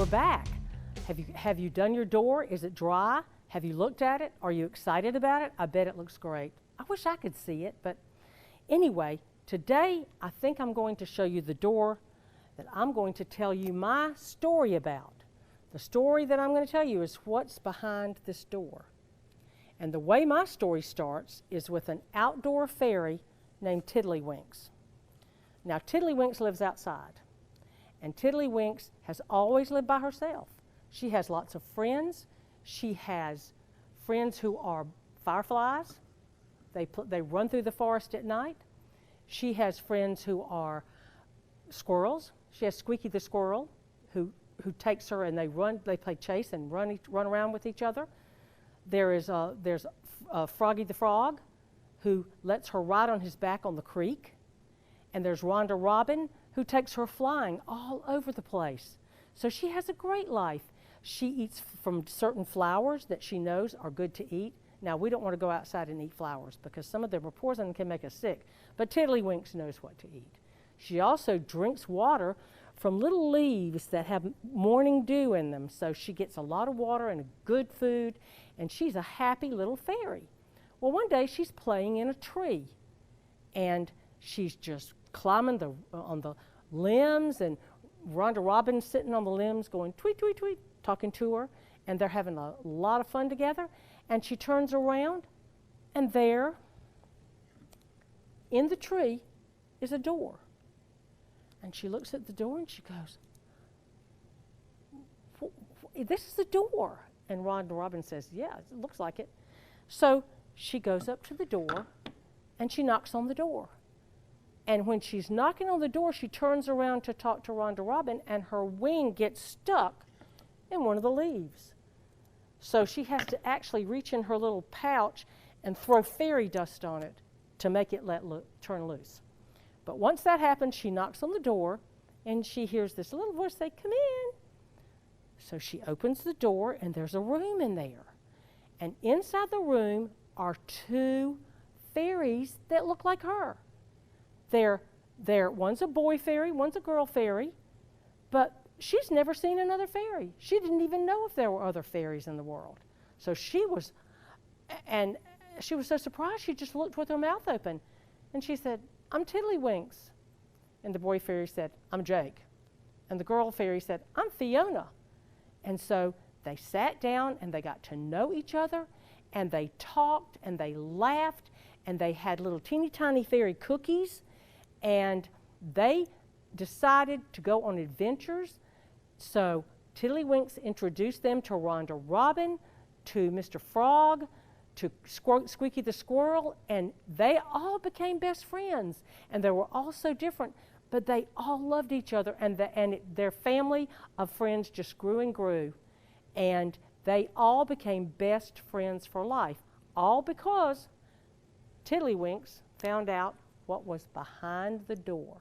we're back. Have you done your door? Is it dry? Have you looked at it? Are you excited about it? I bet it looks great. I wish I could see it, but anyway, today I think I'm going to show you the door that I'm going to tell you my story about. The story that I'm going to tell you is what's behind this door. And the way my story starts is with an outdoor fairy named Tiddlywinks. Now, Tiddlywinks lives outside, and Tiddlywinks has always lived by herself. She has lots of friends. She has friends who are fireflies. They run through the forest at night. She has friends who are squirrels. She has Squeaky the squirrel, who takes her and they play chase and run around with each other. There's Froggy the frog, who lets her ride on his back on the creek. And there's Rhonda Robin, who takes her flying all over the place. So she has a great life. She eats from certain flowers that she knows are good to eat. Now, we don't want to go outside and eat flowers because some of them are poison and can make us sick. But Tiddlywinks knows what to eat. She also drinks water from little leaves that have morning dew in them. So she gets a lot of water and good food, and she's a happy little fairy. Well, one day she's playing in a tree, and she's just climbing on the limbs, and Rhonda Robin's sitting on the limbs going tweet, tweet, tweet, talking to her, and they're having a lot of fun together. And she turns around, and there in the tree is a door. And she looks at the door and she goes, "This is the door." And Rhonda Robin says, "Yeah, it looks like it." So she goes up to the door and she knocks on the door. And when she's knocking on the door, she turns around to talk to Rhonda Robin, and her wing gets stuck in one of the leaves. So she has to actually reach in her little pouch and throw fairy dust on it to make it turn loose. But once that happens, she knocks on the door, and she hears this little voice say, "Come in." So she opens the door, and there's a room in there. And inside the room are two fairies that look like her. One's a boy fairy, one's a girl fairy, but she's never seen another fairy. She didn't even know if there were other fairies in the world. So she was so surprised, she just looked with her mouth open. And she said, "I'm Tiddlywinks." And the boy fairy said, "I'm Jake." And the girl fairy said, "I'm Fiona." And so they sat down and they got to know each other, and they talked and they laughed, and they had little teeny tiny fairy cookies, and they decided to go on adventures. So Tiddlywinks introduced them to Rhonda Robin, to Mr. Frog, to Squeaky the squirrel, and they all became best friends. And they were all so different, but they all loved each other, and their family of friends just grew and grew. And they all became best friends for life, all because Tiddlywinks found out what was behind the door.